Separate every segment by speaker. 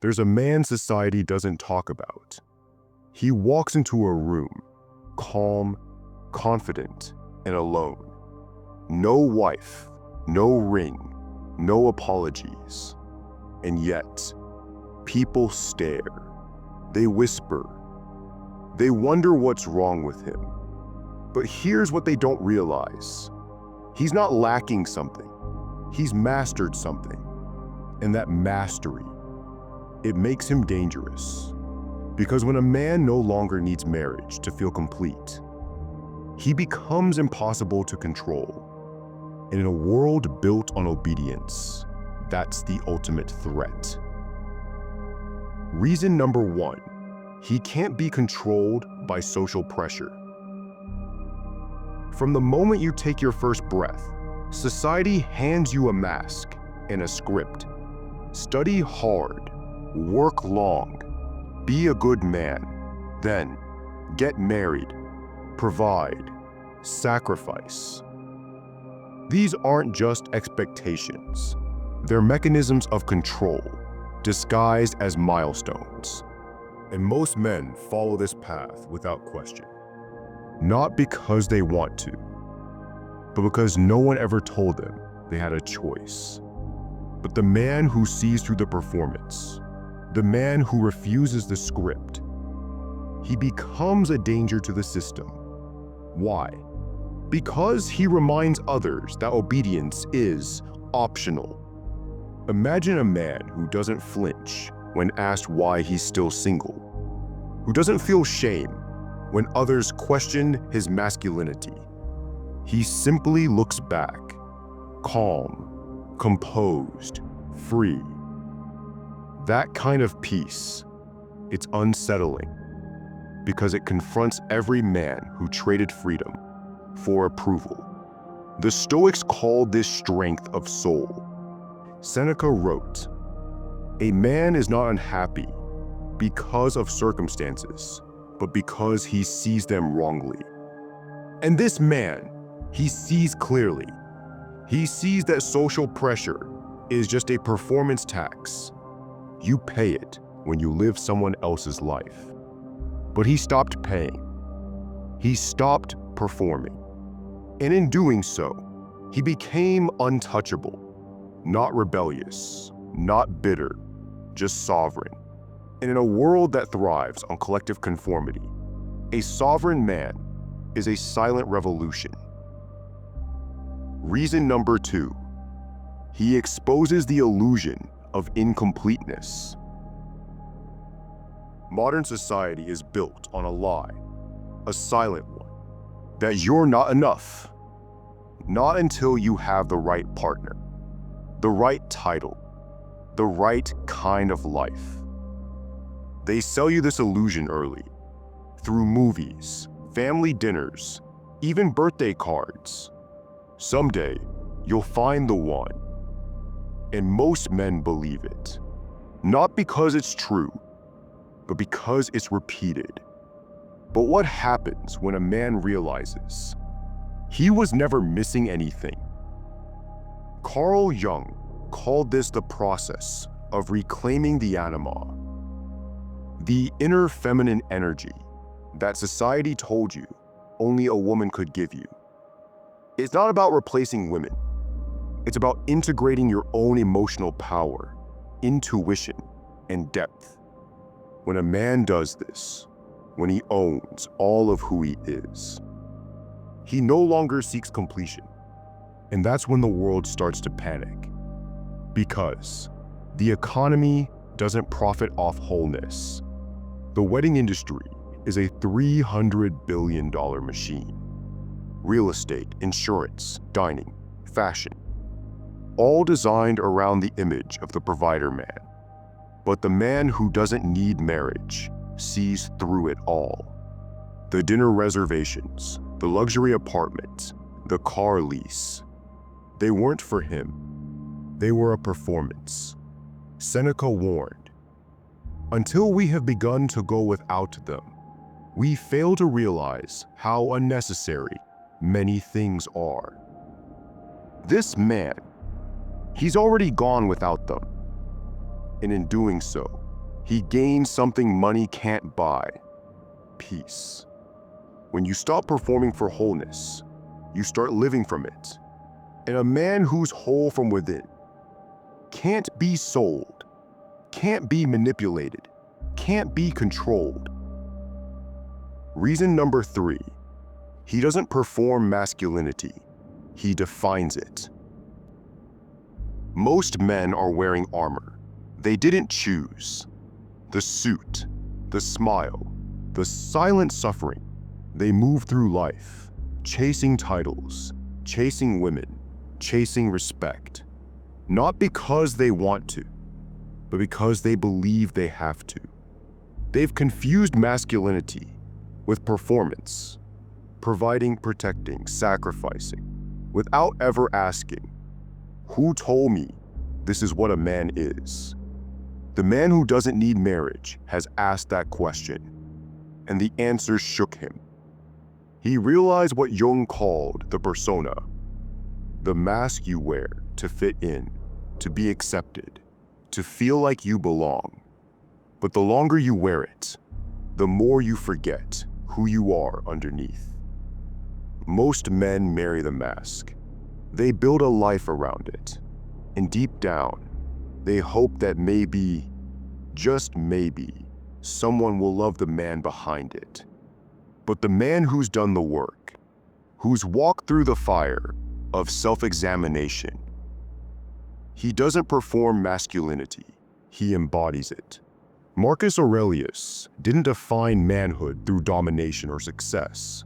Speaker 1: There's a man society doesn't talk about. He walks into a room, calm, confident, and alone. No wife, no ring, no apologies. And yet, people stare. They whisper. They wonder what's wrong with him. But here's what they don't realize. He's not lacking something. He's mastered something. And that mastery, it makes him dangerous. Because when a man no longer needs marriage to feel complete, he becomes impossible to control. And in a world built on obedience, that's the ultimate threat. Reason number 1, he can't be controlled by social pressure. From the moment you take your first breath, society hands you a mask and a script. Study hard, work long, be a good man, then get married, provide, sacrifice. These aren't just expectations. They're mechanisms of control, disguised as milestones. And most men follow this path without question. Not because they want to, but because no one ever told them they had a choice. But the man who sees through the performance, the man who refuses the script, he becomes a danger to the system. Why? Because he reminds others that obedience is optional. Imagine a man who doesn't flinch when asked why he's still single, who doesn't feel shame when others question his masculinity. He simply looks back, calm, composed, free. That kind of peace, it's unsettling because it confronts every man who traded freedom for approval. The Stoics called this strength of soul. Seneca wrote, "A man is not unhappy because of circumstances, but because he sees them wrongly." And this man, he sees clearly. He sees that social pressure is just a performance tax. You pay it when you live someone else's life. But he stopped paying. He stopped performing. And in doing so, he became untouchable, not rebellious, not bitter, just sovereign. And in a world that thrives on collective conformity, a sovereign man is a silent revolution. Reason number 2, he exposes the illusion of incompleteness. Modern society is built on a lie, a silent one, that you're not enough. Not until you have the right partner, the right title, the right kind of life. They sell you this illusion early, through movies, family dinners, even birthday cards. Someday, you'll find the one. And most men believe it. Not because it's true, but because it's repeated. But what happens when a man realizes he was never missing anything? Carl Jung called this the process of reclaiming the anima, the inner feminine energy that society told you only a woman could give you. It's not about replacing women. It's about integrating your own emotional power, intuition, and depth. When a man does this, when he owns all of who he is, he no longer seeks completion. And that's when the world starts to panic. Because the economy doesn't profit off wholeness. The wedding industry is a $300 billion machine. Real estate, insurance, dining, fashion, all designed around the image of the provider man. But the man who doesn't need marriage sees through it all. The dinner reservations, the luxury apartment, the car lease, they weren't for him. They were a performance. Seneca warned, "Until we have begun to go without them, we fail to realize how unnecessary many things are." This man, he's already gone without them. And in doing so, He gains something money can't buy: peace. When you stop performing for wholeness, you start living from it. And a man who's whole from within can't be sold, can't be manipulated, can't be controlled. Reason number 3, he doesn't perform masculinity, he defines it. Most men are wearing armor. They didn't choose. The suit, the smile, the silent suffering. They move through life, chasing titles, chasing women, chasing respect. Not because they want to, but because they believe they have to. They've confused masculinity with performance, providing, protecting, sacrificing, without ever asking, who told me this is what a man is? The man who doesn't need marriage has asked that question, and the answer shook him. He realized what Jung called the persona, the mask you wear to fit in, to be accepted, to feel like you belong. But the longer you wear it, the more you forget who you are underneath. Most men marry the mask. They build a life around it. And deep down, they hope that maybe, just maybe, someone will love the man behind it. But the man who's done the work, who's walked through the fire of self-examination, he doesn't perform masculinity, he embodies it. Marcus Aurelius didn't define manhood through domination or success.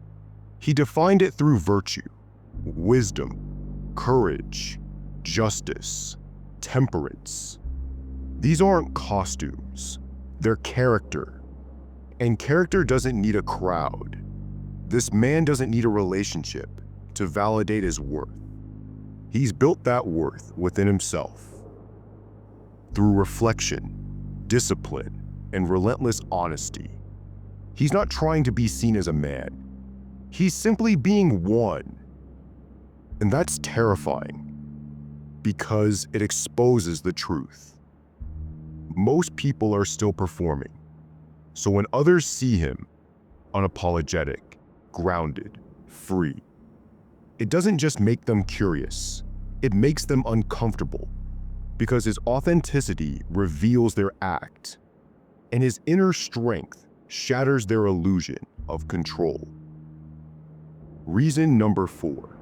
Speaker 1: He defined it through virtue, wisdom, courage, justice, temperance. These aren't costumes, they're character. And character doesn't need a crowd. This man doesn't need a relationship to validate his worth. He's built that worth within himself. Through reflection, discipline, and relentless honesty. He's not trying to be seen as a man. He's simply being one. And that's terrifying, because it exposes the truth. Most people are still performing. So when others see him unapologetic, grounded, free, it doesn't just make them curious, it makes them uncomfortable, because his authenticity reveals their act, and his inner strength shatters their illusion of control. Reason number 4,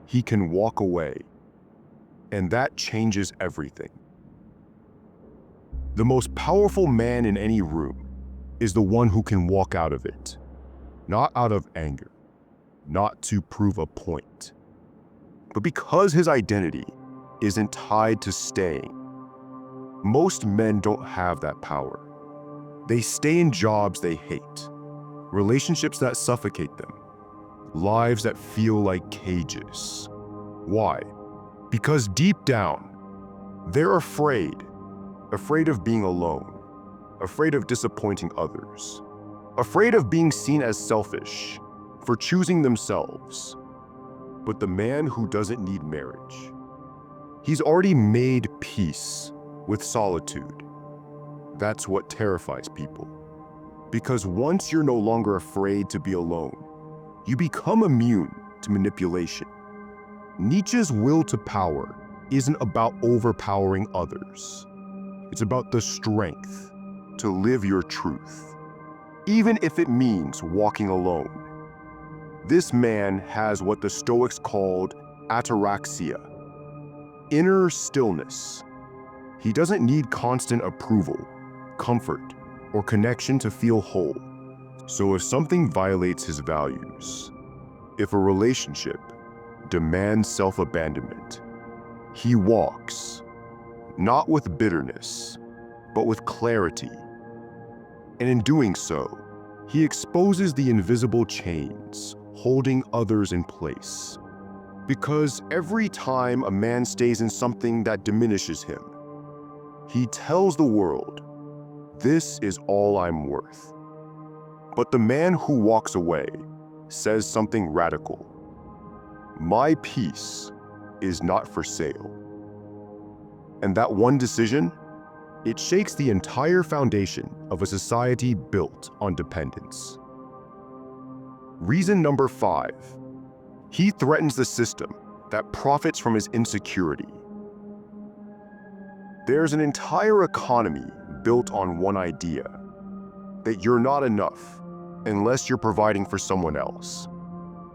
Speaker 1: he can walk away, and that changes everything. The most powerful man in any room is the one who can walk out of it, not out of anger, not to prove a point, but because his identity isn't tied to staying. Most men don't have that power. They stay in jobs they hate, relationships that suffocate them, lives that feel like cages. Why? Because deep down, they're afraid of being alone, afraid of disappointing others, afraid of being seen as selfish for choosing themselves. But the man who doesn't need marriage, he's already made peace with solitude. That's what terrifies people. Because once you're no longer afraid to be alone, you become immune to manipulation. Nietzsche's will to power isn't about overpowering others. It's about the strength to live your truth, even if it means walking alone. This man has what the Stoics called ataraxia, inner stillness. He doesn't need constant approval, comfort, or connection to feel whole. So if something violates his values, if a relationship demands self-abandonment, he walks, not with bitterness, but with clarity. And in doing so, he exposes the invisible chains holding others in place. Because every time a man stays in something that diminishes him, he tells the world, "This is all I'm worth." But the man who walks away says something radical. "My peace is not for sale." And that one decision, It shakes the entire foundation of a society built on dependence. Reason number 5. He threatens the system that profits from his insecurity. There's an entire economy built on one idea, that you're not enough unless you're providing for someone else.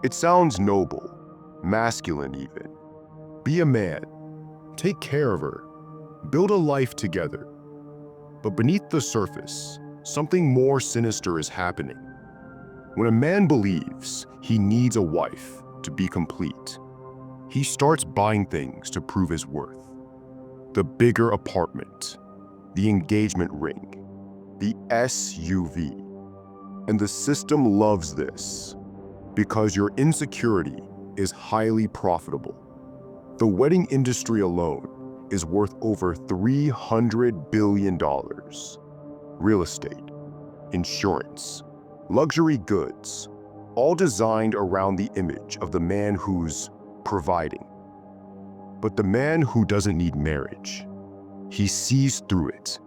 Speaker 1: It sounds noble, masculine even. Be a man, take care of her, build a life together. But beneath the surface, something more sinister is happening. When a man believes he needs a wife to be complete, he starts buying things to prove his worth. The bigger apartment, the engagement ring, the SUV. And the system loves this because your insecurity is highly profitable. The wedding industry alone is worth over $300 billion. Real estate, insurance, luxury goods, all designed around the image of the man who's providing. But the man who doesn't need marriage, he sees through it.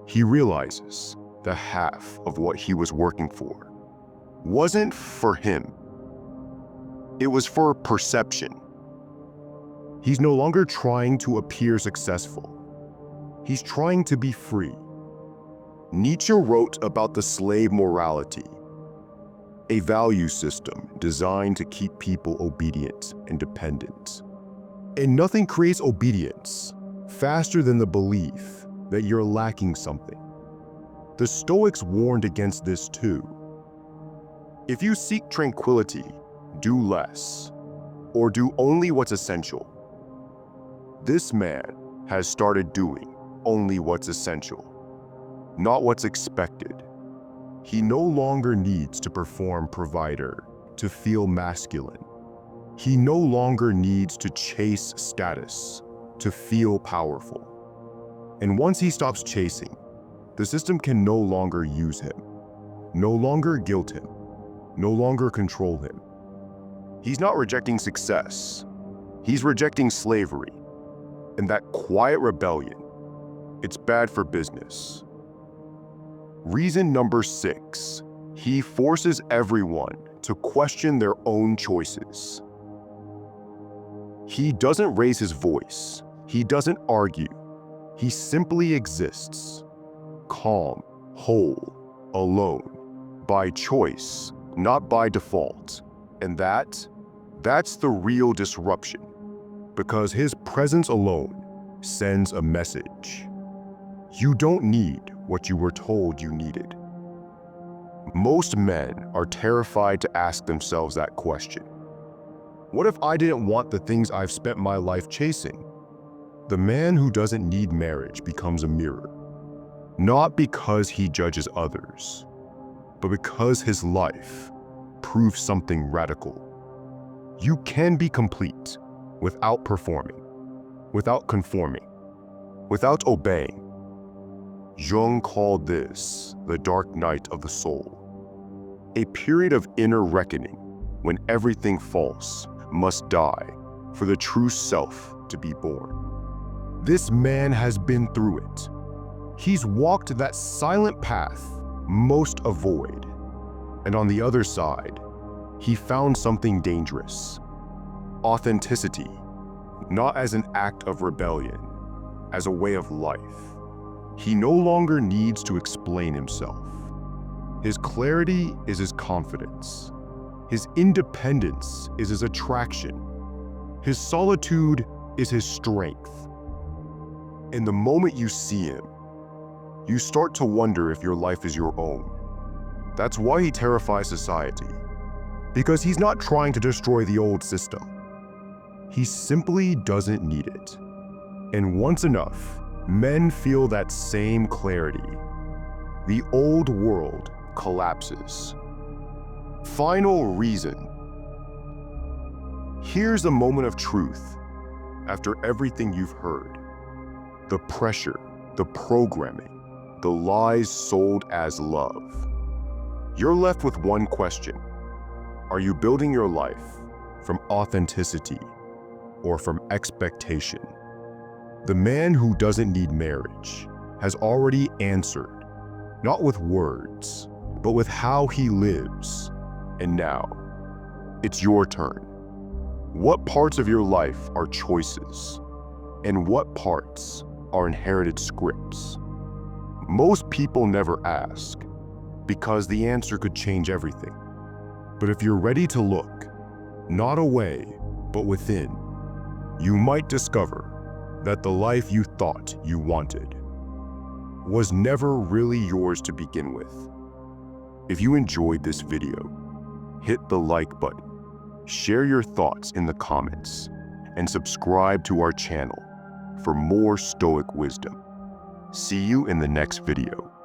Speaker 1: He realizes that half of what he was working for wasn't for him. It was for perception. He's no longer trying to appear successful. He's trying to be free. Nietzsche wrote about the slave morality, a value system designed to keep people obedient and dependent. And nothing creates obedience faster than the belief that you're lacking something. The Stoics warned against this too. If you seek tranquility, do less, or do only what's essential. This man has started doing only what's essential, not what's expected. He no longer needs to perform provider to feel masculine. He no longer needs to chase status to feel powerful. And once he stops chasing, the system can no longer use him, no longer guilt him, no longer control him. He's not rejecting success. He's rejecting slavery. And that quiet rebellion, it's bad for business. Reason number 6, he forces everyone to question their own choices. He doesn't raise his voice. He doesn't argue. He simply exists, calm, whole, alone, by choice, not by default. And that's the real disruption, because his presence alone sends a message. You don't need what you were told you needed. Most men are terrified to ask themselves that question. What if I didn't want the things I've spent my life chasing? The man who doesn't need marriage becomes a mirror, not because he judges others, but because his life proves something radical. You can be complete without performing, without conforming, without obeying. Jung called this the dark night of the soul, a period of inner reckoning when everything false must die for the true self to be born. This man has been through it. He's walked that silent path most avoid. And on the other side, he found something dangerous. Authenticity, not as an act of rebellion, as a way of life. He no longer needs to explain himself. His clarity is his confidence. His independence is his attraction. His solitude is his strength. And the moment you see him, you start to wonder if your life is your own. That's why he terrifies society. Because he's not trying to destroy the old system. He simply doesn't need it. And once enough men feel that same clarity, the old world collapses. Final reason. Here's a moment of truth after everything you've heard. The pressure, the programming, the lies sold as love. You're left with one question. Are you building your life from authenticity or from expectation? The man who doesn't need marriage has already answered, not with words, but with how he lives. And now, it's your turn. What parts of your life are choices? And what parts are inherited scripts? Most people never ask, because the answer could change everything. But if you're ready to look, not away, but within, you might discover that the life you thought you wanted was never really yours to begin with. If you enjoyed this video, hit the like button, share your thoughts in the comments, and subscribe to our channel for more Stoic wisdom. See you in the next video.